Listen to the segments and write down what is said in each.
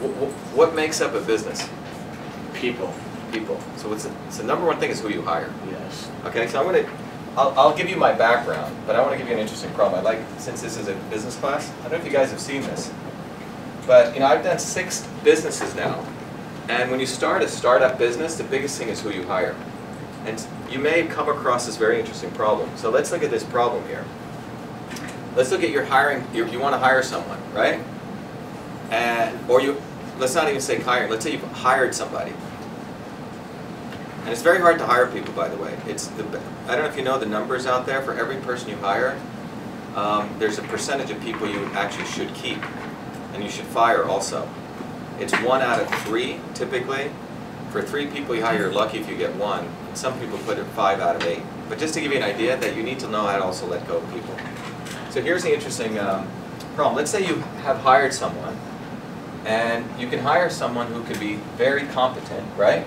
What makes up a business? People. People. So the number one thing is who you hire. Yes. Okay, so I'll give you my background, but I want to give you an interesting problem. Since this is a business class, I don't know if you guys have seen this, but I've done 6 businesses now, and when you start a startup business, the biggest thing is who you hire. And you may come across this very interesting problem. So let's look at this problem here. Let's look at your hiring. You want to hire someone, right? Let's not even say hiring. Let's say you've hired somebody. And it's very hard to hire people, by the way. I don't know if you know the numbers out there. For every person you hire, there's a percentage of people you actually should keep, and you should fire also. It's 1 out of 3, typically. For 3 people you hire, you're lucky if you get 1. And some people put it 5 out of 8. But just to give you an idea that you need to know how to also let go of people. So here's the interesting problem. Let's say you have hired someone, and you can hire someone who can be very competent, right?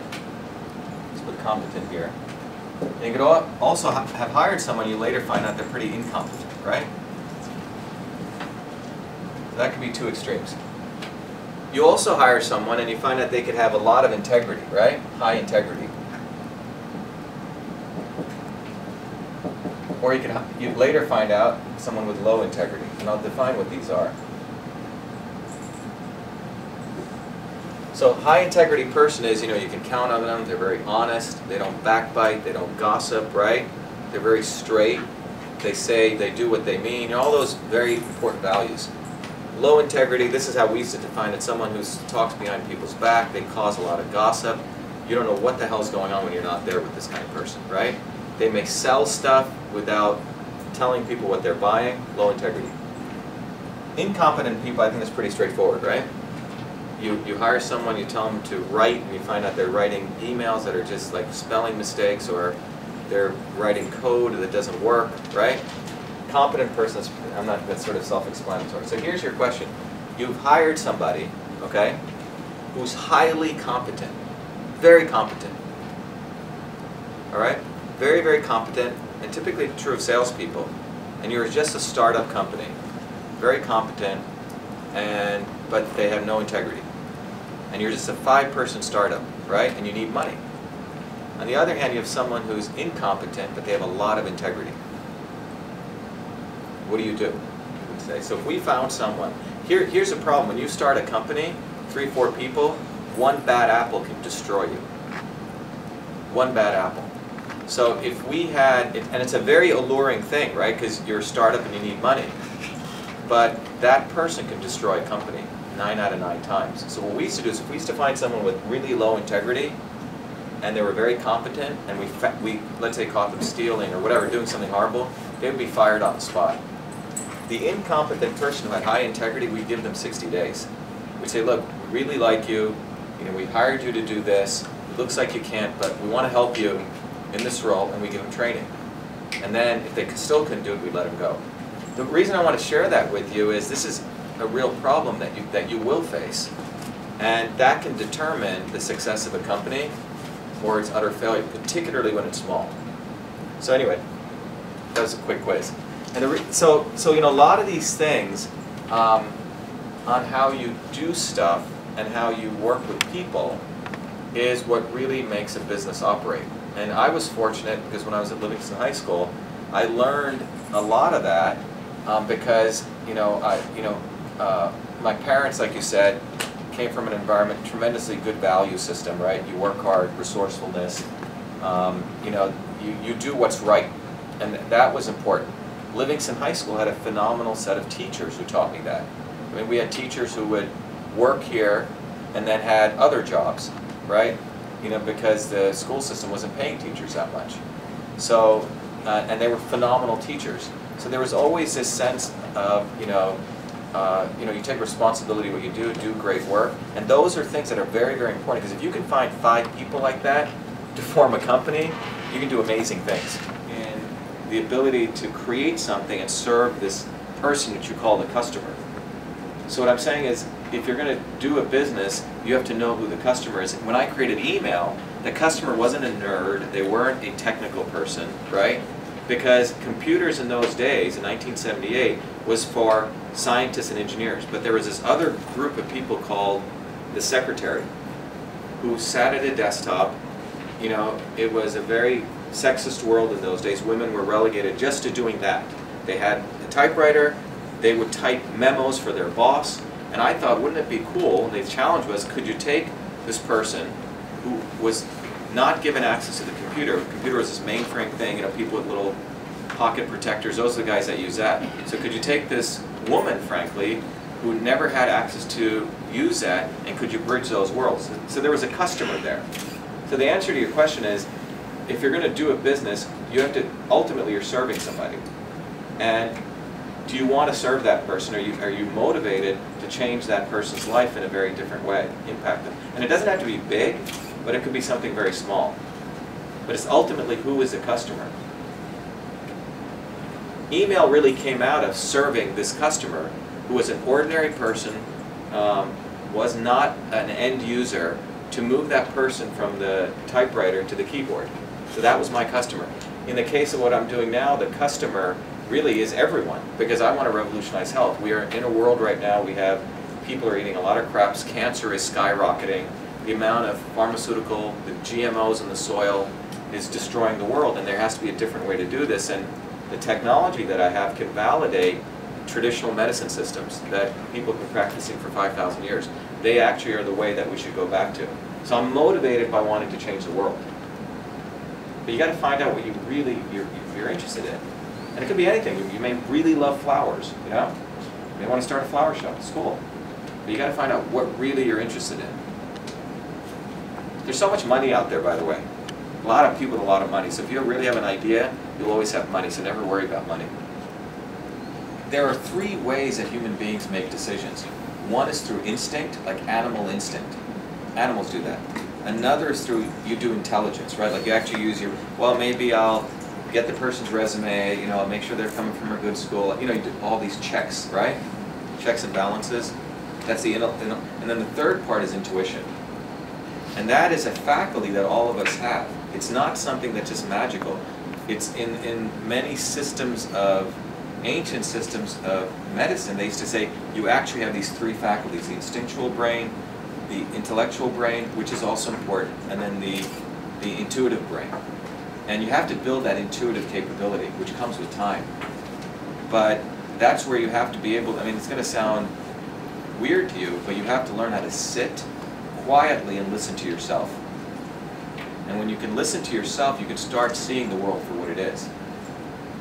Competent here. And you could also have hired someone you later find out they're pretty incompetent, right? So that could be 2 extremes. You also hire someone and you find out they could have a lot of integrity, right? High integrity. Or you later find out someone with low integrity, and I'll define what these are. So high integrity person is, you can count on them, they're very honest, they don't backbite, they don't gossip, right? They're very straight, they do what they mean, all those very important values. Low integrity, this is how we used to define it, someone who talks behind people's back, they cause a lot of gossip. You don't know what the hell's going on when you're not there with this kind of person, right? They may sell stuff without telling people what they're buying, low integrity. Incompetent people, I think that's pretty straightforward, right? You hire someone, you tell them to write, and you find out they're writing emails that are just like spelling mistakes, or they're writing code that doesn't work, right? Competent person, that's sort of self-explanatory. So here's your question. You've hired somebody, okay, who's highly competent, very competent, all right? Very, very competent, and typically true of salespeople. And you're just a startup company, very competent, but they have no integrity. And you're just a 5-person startup, right? And you need money. On the other hand, you have someone who's incompetent, but they have a lot of integrity. What do? You would say. So if we found someone, here's the problem. When you start a company, 3, 4 people, 1 bad apple can destroy you. 1 bad apple. So if we had, and it's a very alluring thing, right? Because you're a startup and you need money. But that person can destroy a company 9 out of 9 times. So what we used to do is, if we used to find someone with really low integrity, and they were very competent, and we let's say caught them stealing or whatever, doing something horrible, they would be fired on the spot. The incompetent person who had high integrity, we'd give them 60 days. We'd say, look, we really like you, we hired you to do this, it looks like you can't, but we want to help you in this role, and we give them training. And then if they still couldn't do it, we'd let them go. The reason I want to share that with you is this is a real problem that you will face, and that can determine the success of a company or its utter failure, particularly when it's small. So anyway, that was a quick quiz. And so a lot of these things on how you do stuff and how you work with people is what really makes a business operate. And I was fortunate because when I was at Livingston High School, I learned a lot of that because my parents, like you said, came from an environment, tremendously good value system, right? You work hard, resourcefulness, you do what's right, and that was important. Livingston High School had a phenomenal set of teachers who taught me that. I mean, we had teachers who would work here and then had other jobs, right? Because the school system wasn't paying teachers that much. So, and they were phenomenal teachers. So there was always this sense of, you take responsibility what you do great work. And those are things that are very, very important, because if you can find 5 people like that to form a company, you can do amazing things. And the ability to create something and serve this person that you call the customer. So what I'm saying is, if you're going to do a business, you have to know who the customer is. When I created email, the customer wasn't a nerd, they weren't a technical person, right? Because computers in those days, in 1978, was for scientists and engineers. But there was this other group of people called the secretary who sat at a desktop. You know, it was a very sexist world in those days. Women were relegated just to doing that. They had a typewriter, they would type memos for their boss, and I thought, wouldn't it be cool, and the challenge was, could you take this person who was not given access to the computer. The computer was this mainframe thing, you know, people with little pocket protectors, those are the guys that use that. So could you take this woman, frankly, who never had access to use that, and could you bridge those worlds? So there was a customer there. So the answer to your question is, if you're going to do a business, you have to, ultimately you're serving somebody. And do you want to serve that person? Are you motivated to change that person's life in a very different way, impact them? And it doesn't have to be big, but it could be something very small. But it's ultimately, who is the customer? Email really came out of serving this customer who was an ordinary person, was not an end user, to move that person from the typewriter to the keyboard. So that was my customer. In the case of what I'm doing now, the customer really is everyone, because I want to revolutionize health. We are in a world right now, we have, people are eating a lot of craps, cancer is skyrocketing, the amount of pharmaceutical, the GMOs in the soil is destroying the world, and there has to be a different way to do this. And the technology that I have can validate traditional medicine systems that people have been practicing for 5,000 years. They actually are the way that we should go back to. So I'm motivated by wanting to change the world. But you got to find out what you really, you're interested in. And it could be anything. You may really love flowers, you know? You may want to start a flower shop at school. But you got to find out what really you're interested in. There's so much money out there, by the way. A lot of people with a lot of money. So if you really have an idea, you'll always have money, so never worry about money. There are 3 ways that human beings make decisions. One is through instinct, like animal instinct. Animals do that. Another is through, you do intelligence, right? Like you actually use your, well, maybe I'll get the person's resume, you know, I'll make sure they're coming from a good school. You know, you do all these checks, right? Checks and balances. That's the, and then the third part is intuition. And that is a faculty that all of us have. It's not something that's just magical. It's in many systems of, ancient systems of medicine, they used to say you actually have these 3 faculties, the instinctual brain, the intellectual brain, which is also important, and then the intuitive brain. And you have to build that intuitive capability, which comes with time. But that's where you have to be able, I mean, it's going to sound weird to you, but you have to learn how to sit quietly and listen to yourself. And when you can listen to yourself, you can start seeing the world for what it is,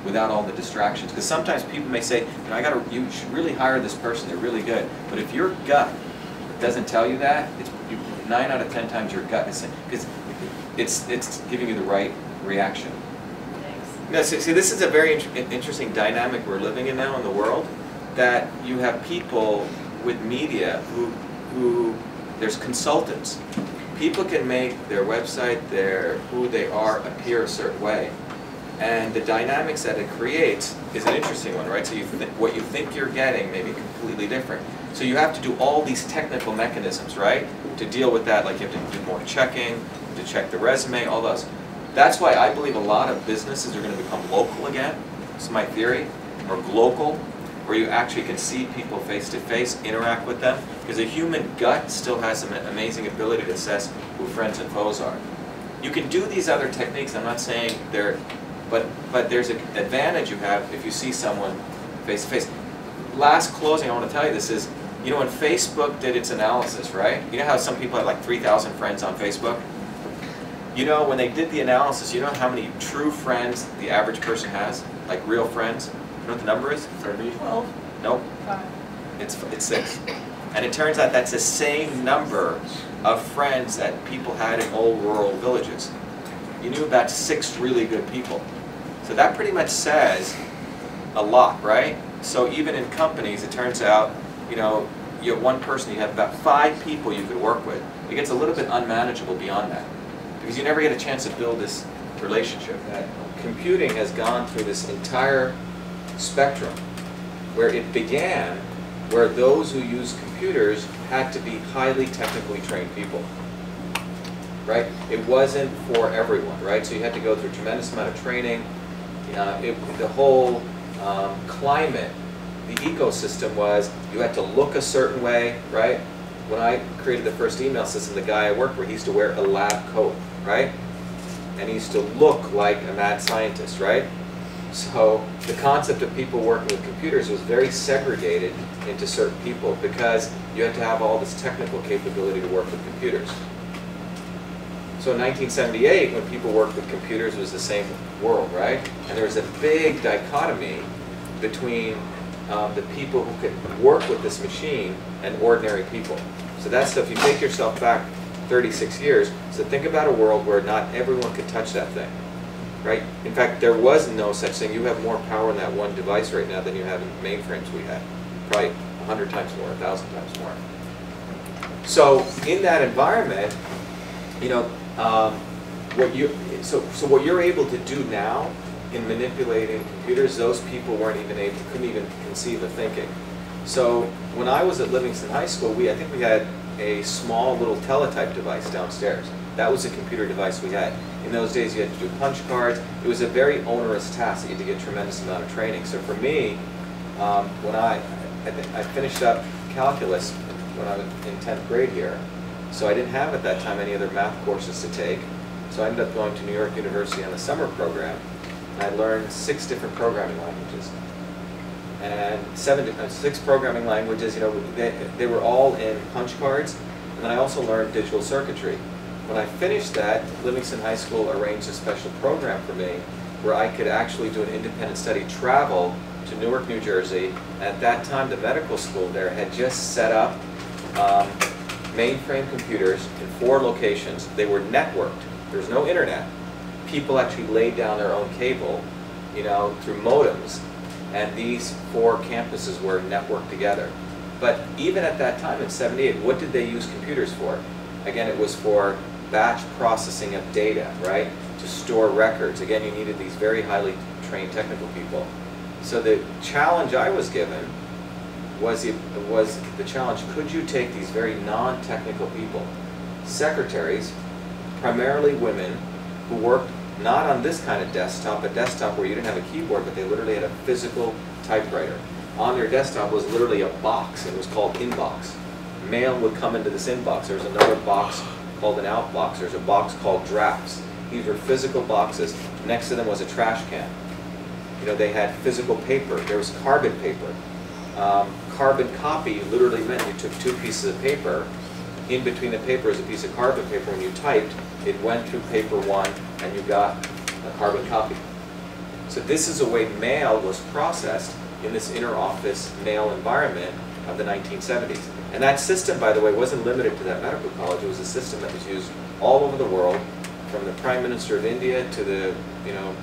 without all the distractions. Because sometimes people may say, you know, you should really hire this person, they're really good. But if your gut doesn't tell you that, it's 9 out of 10 times your gut is saying, because it's giving you the right reaction. Thanks. Now, see, this is a very interesting dynamic we're living in now in the world, that you have people with media who there's consultants. People can make their website, who they are, appear a certain way. And the dynamics that it creates is an interesting one, right? So what you think you're getting may be completely different. So you have to do all these technical mechanisms, right? To deal with that, like you have to do more checking, to check the resume, all those. That's why I believe a lot of businesses are going to become local again. This is my theory. Or global, where you actually can see people face to face, interact with them. Because a human gut still has an amazing ability to assess who friends and foes are. You can do these other techniques, I'm not saying they're, but there's an advantage you have if you see someone face to face. Last closing, I want to tell you this is, you know, when Facebook did its analysis, right? You know how some people have like 3,000 friends on Facebook? You know, when they did the analysis, you know how many true friends the average person has? Like real friends? You know what the number is? 30? 12? Nope. 5. It's 6. And it turns out that's the same number of friends that people had in old rural villages. You knew about 6 really good people. So that pretty much says a lot, right? So even in companies, it turns out, you know, you have one person, you have about 5 people you could work with. It gets a little bit unmanageable beyond that, because you never get a chance to build this relationship. Computing has gone through this entire spectrum, where it began, where those who use computers had to be highly technically trained people. Right? It wasn't for everyone, right? So you had to go through a tremendous amount of training. The whole climate, the ecosystem was, you had to look a certain way, right? when I created the first email system, the guy I worked for, he used to wear a lab coat, right? And he used to look like a mad scientist, right? So the concept of people working with computers was very segregated into certain people because you had to have all this technical capability to work with computers. So in 1978, when people worked with computers, it was the same world, right? And there was a big dichotomy between the people who could work with this machine and ordinary people. So that's, if you take yourself back 36 years, so think about a world where not everyone could touch that thing, right? In fact, there was no such thing. You have more power in that one device right now than you have in the mainframes we had. Probably 100 times more, 1,000 times more. So in that environment, you know, what you're able to do now in manipulating computers, those people couldn't even conceive of thinking. So when I was at Livingston High School, I think we had a small little teletype device downstairs. That was a computer device we had. In those days, you had to do punch cards. It was a very onerous task. You had to get a tremendous amount of training. So for me, when I finished up calculus when I was in 10th grade here, so I didn't have at that time any other math courses to take. So I ended up going to New York University on the summer program. And I learned 6 different programming languages. And 6 programming languages, you know, they were all in punch cards. And then I also learned digital circuitry. When I finished that, Livingston High School arranged a special program for me where I could actually do an independent study, travel to Newark, New Jersey. And at that time, the medical school there had just set up mainframe computers in 4 locations. They were networked. There was no internet. People actually laid down their own cable, you know, through modems. And these 4 campuses were networked together. But even at that time in '78, what did they use computers for? Again, it was for batch processing of data, right? To store records. Again, you needed these very highly trained technical people. So the challenge I was given was the challenge, could you take these very non-technical people, secretaries, primarily women, who worked not on this kind of desktop, a desktop where you didn't have a keyboard, but they literally had a physical typewriter. On their desktop was literally a box. It was called inbox. Mail would come into this inbox. There's another box called an outbox. There's a box called drafts. These were physical boxes. Next to them was a trash can. You know, they had physical paper. There was carbon paper. Carbon copy literally meant you took 2 pieces of paper. In between the paper is a piece of carbon paper. When you typed, it went through paper 1 and you got a carbon copy. So this is a way mail was processed in this inter-office mail environment of the 1970s. And that system, by the way, wasn't limited to that medical college. It was a system that was used all over the world, from the Prime Minister of India to the, you know,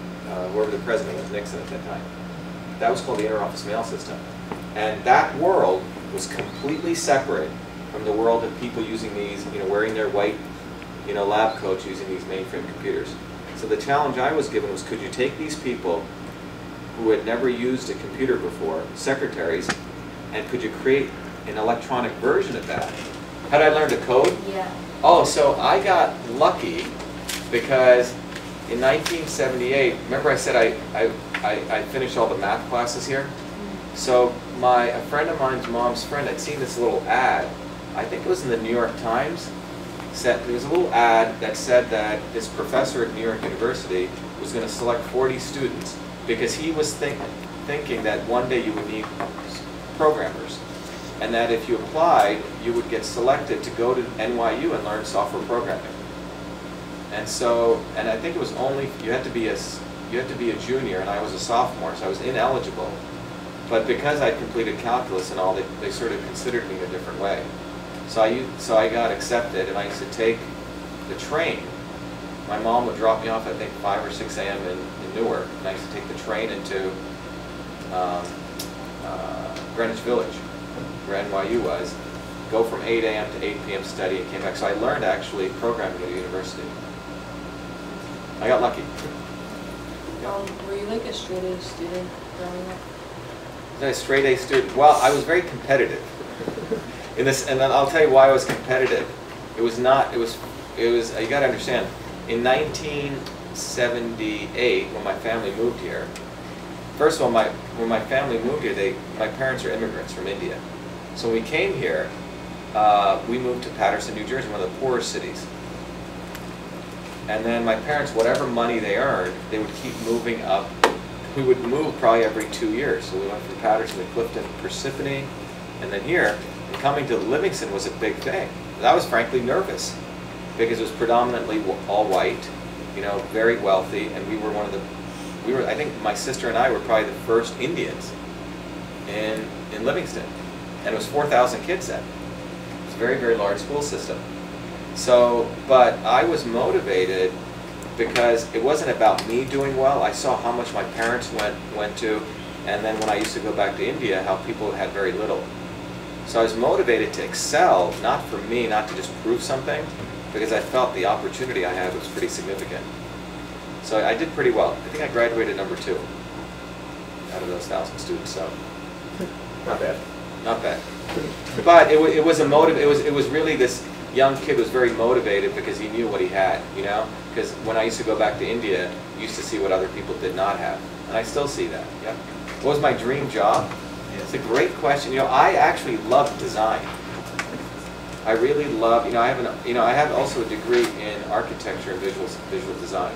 whoever the president was, Nixon at that time. That was called the inter-office mail system. And that world was completely separate from the world of people using these, you know, wearing their white, you know, lab coats using these mainframe computers. So the challenge I was given was, could you take these people who had never used a computer before, secretaries, and could you create an electronic version of that? Had I learned to code? Yeah. Oh, so I got lucky because in 1978, remember I said I finished all the math classes here? So a friend of mine's mom's friend had seen this little ad, I think it was in the New York Times. There was a little ad that said that this professor at New York University was going to select 40 students because he was thinking that one day you would need programmers, and that if you applied, you would get selected to go to NYU and learn software programming. And so, and I think it was only you had to be a junior, and I was a sophomore, so I was ineligible. But because I completed calculus and all, they sort of considered me in a different way. So I got accepted, and I used to take the train. My mom would drop me off, I think, 5 or 6 a.m. in Newark, and I used to take the train into Greenwich Village, where NYU was, go from 8 a.m. to 8 p.m. study, and came back. So I learned actually programming at the university. I got lucky. Were you like a straight A student growing up? Was I a straight A student? Well, I was very competitive. In this, and I'll tell you why I was competitive. It was, you gotta understand, in 1978, when my family moved here, first of all, when my family moved here, my parents are immigrants from India. So when we came here, we moved to Paterson, New Jersey, one of the poorest cities. And then my parents, whatever money they earned, they would keep moving up. We would move probably every 2 years. So we went from Paterson to Clifton, Parsippany, and then here. And coming to Livingston was a big thing. And I was frankly nervous because it was predominantly all white, you know, very wealthy, and we were I think my sister and I were probably the first Indians in Livingston. And it was 4,000 kids then. It was a very, very large school system. So, but I was motivated because it wasn't about me doing well. I saw how much my parents went to, and then when I used to go back to India, how people had very little. So I was motivated to excel, not for me, not to just prove something, because I felt the opportunity I had was pretty significant. So I did pretty well. I think I graduated number 2 out of those 1,000 students. So Not bad. not bad. But it was a motive. It was really this young kid was very motivated because he knew what he had. You know, because when I used to go back to India, I used to see what other people did not have, and I still see that. Yeah. What was my dream job? It's a great question. You know, I actually love design. I really love. You know, I have also a degree in architecture and visual design.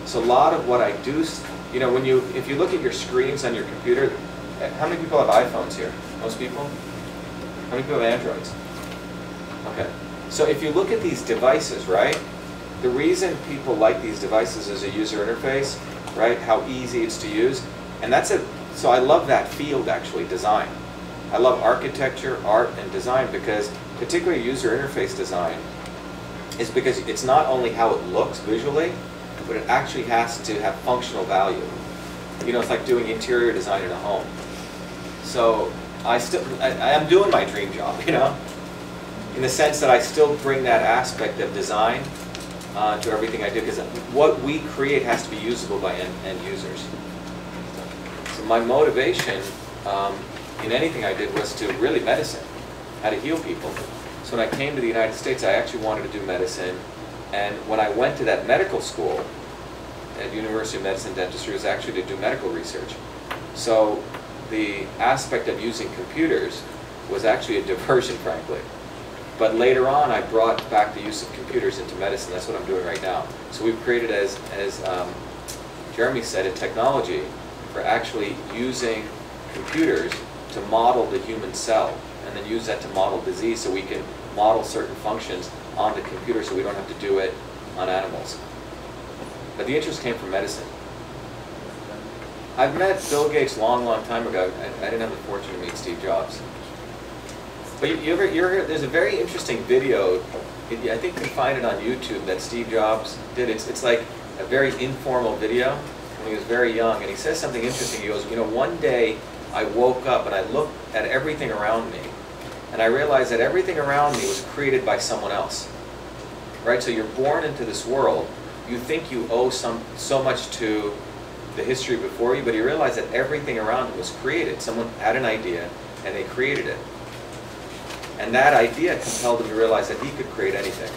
So a lot of what I do, you know, if you look at your screens on your computer, how many people have iPhones here? Most people? How many people have Androids? Okay. So if you look at these devices, right, the reason people like these devices is a user interface, right, how easy it's to use. And so I love that field actually, design. I love architecture, art, and design because particularly user interface design is because it's not only how it looks visually, but it actually has to have functional value. You know, it's like doing interior design in a home. So I am doing my dream job, you know, in the sense that I still bring that aspect of design to everything I do, because what we create has to be usable by end users. So my motivation in anything I did was to really medicine, how to heal people. So when I came to the United States, I actually wanted to do medicine. And when I went to that medical school at University of Medicine Dentistry, was actually to do medical research. So the aspect of using computers was actually a diversion, frankly. But later on, I brought back the use of computers into medicine. That's what I'm doing right now. So we've created, as Jeremy said, a technology for actually using computers to model the human cell, and then use that to model disease, so we can model certain functions on the computer so we don't have to do it on animals. But the interest came from medicine. I've met Bill Gates long time ago. I didn't have the fortune to meet Steve Jobs. But there's a very interesting video, I think you can find it on YouTube, that Steve Jobs did. It's like a very informal video when he was very young, and he says something interesting. He goes, you know, one day I woke up and I looked at everything around me, and I realized that everything around me was created by someone else. Right? So you're born into this world, you think you owe so much to the history before you, but you realize that everything around you was created. Someone had an idea, and they created it. And that idea compelled him to realize that he could create anything.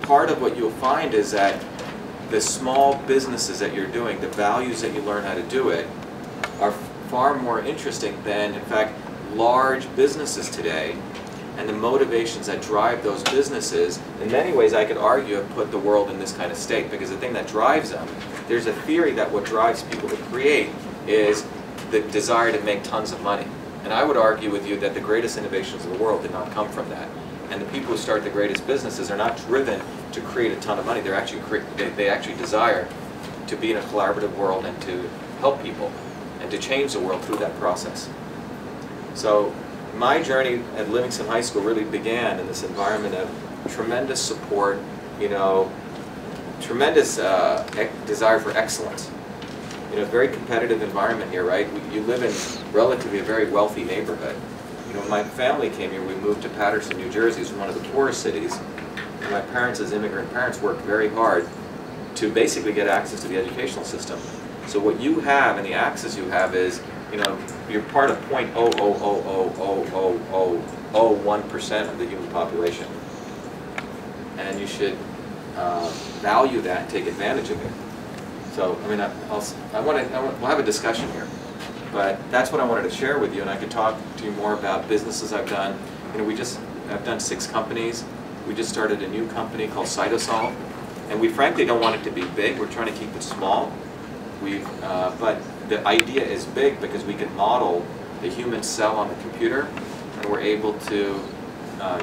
Part of what you'll find is that the small businesses that you're doing, the values that you learn how to do it, are far more interesting than, in fact, large businesses today, and the motivations that drive those businesses. In many ways, I could argue, have put the world in this kind of state, because the thing that drives them, there's a theory that what drives people to create is the desire to make tons of money. And I would argue with you that the greatest innovations in the world did not come from that. And the people who start the greatest businesses are not driven to create a ton of money. They're actually they actually desire to be in a collaborative world and to help people and to change the world through that process. So my journey at Livingston High School really began in this environment of tremendous support, you know, tremendous desire for excellence. You know, very competitive environment here, right? You live in relatively a very wealthy neighborhood. You know, when my family came here, we moved to Paterson, New Jersey. It's one of the poorest cities. And my parents, as immigrant parents, worked very hard to basically get access to the educational system. So what you have and the access you have is, you know, you're part of 0.0000001% of the human population. And you should value that and take advantage of it. So, I mean, we'll have a discussion here, but that's what I wanted to share with you, and I could talk to you more about businesses I've done. I've done 6 companies. We just started a new company called Cytosol, and we frankly don't want it to be big. We're trying to keep it small. But the idea is big because we can model the human cell on the computer, and we're able to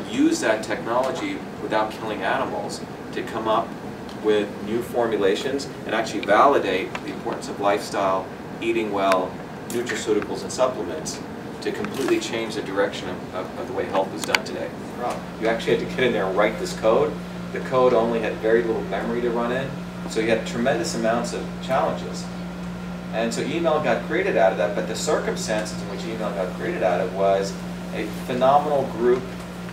use that technology without killing animals to come up with new formulations and actually validate the importance of lifestyle, eating well, nutraceuticals and supplements to completely change the direction of the way health is done today. You actually had to get in there and write this code. The code only had very little memory to run in, so you had tremendous amounts of challenges. And so email got created out of that, but the circumstances in which email got created out of was a phenomenal group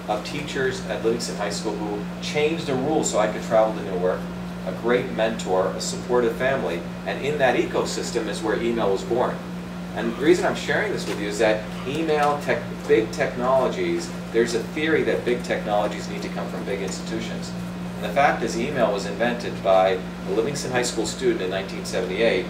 of teachers at Livingston High School who changed the rules so I could travel to Newark, a great mentor, a supportive family, and in that ecosystem is where email was born. And the reason I'm sharing this with you is that big technologies, there's a theory that big technologies need to come from big institutions. And the fact is email was invented by a Livingston High School student in 1978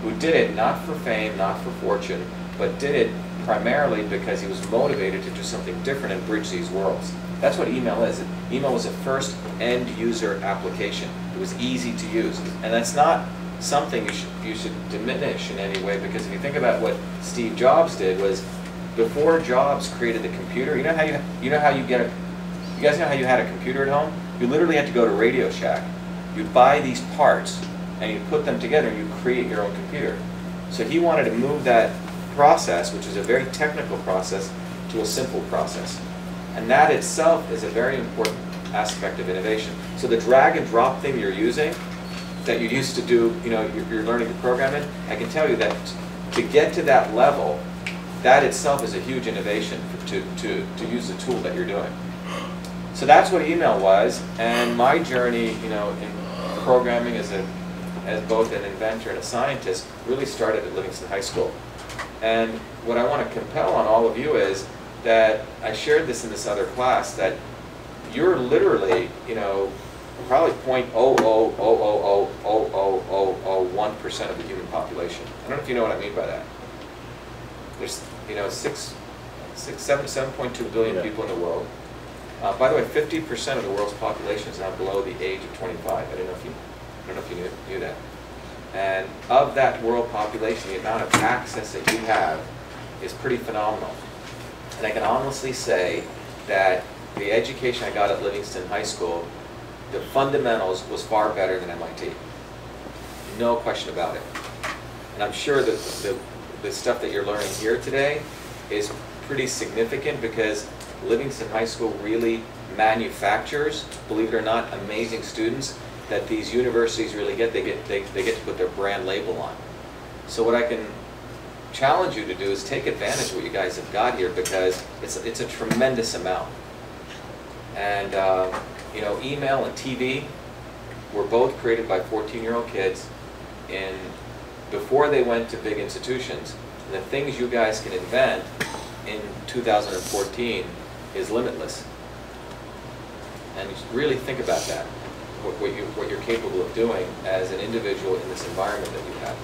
who did it not for fame, not for fortune, but did it primarily because he was motivated to do something different and bridge these worlds. That's what email is. Email was a first end user application. It was easy to use. And that's not something you should diminish in any way, because if you think about what Steve Jobs did was, before Jobs created the computer, you guys know how you had a computer at home? You literally had to go to Radio Shack. You'd buy these parts and you put them together and you create your own computer. So he wanted to move that process, which is a very technical process, to a simple process. And that itself is a very important aspect of innovation. So the drag and drop thing you're using, that you used to do, you're learning to program in, I can tell you that to get to that level, that itself is a huge innovation to use the tool that you're doing. So that's what email was, and my journey, in programming as both an inventor and a scientist really started at Livingston High School. And what I want to compel on all of you is that I shared this in this other class, that you're literally, probably 0.000000001% of the human population. I don't know if you know what I mean by that. There's 7.2 billion people in the world. By the way, 50% of the world's population is now below the age of 25. I don't know if you knew that. And of that world population, the amount of access that you have is pretty phenomenal. And I can honestly say that the education I got at Livingston High School, the fundamentals was far better than MIT. No question about it. And I'm sure that the stuff that you're learning here today is pretty significant, because Livingston High School really manufactures, believe it or not, amazing students that these universities really get. They get to put their brand label on. So what I can challenge you to do is take advantage of what you guys have got here, because it's a tremendous amount. And email and TV were both created by 14-year-old kids before they went to big institutions. And the things you guys can invent in 2014 is limitless. And you should really think about that, what you're capable of doing as an individual in this environment that you have.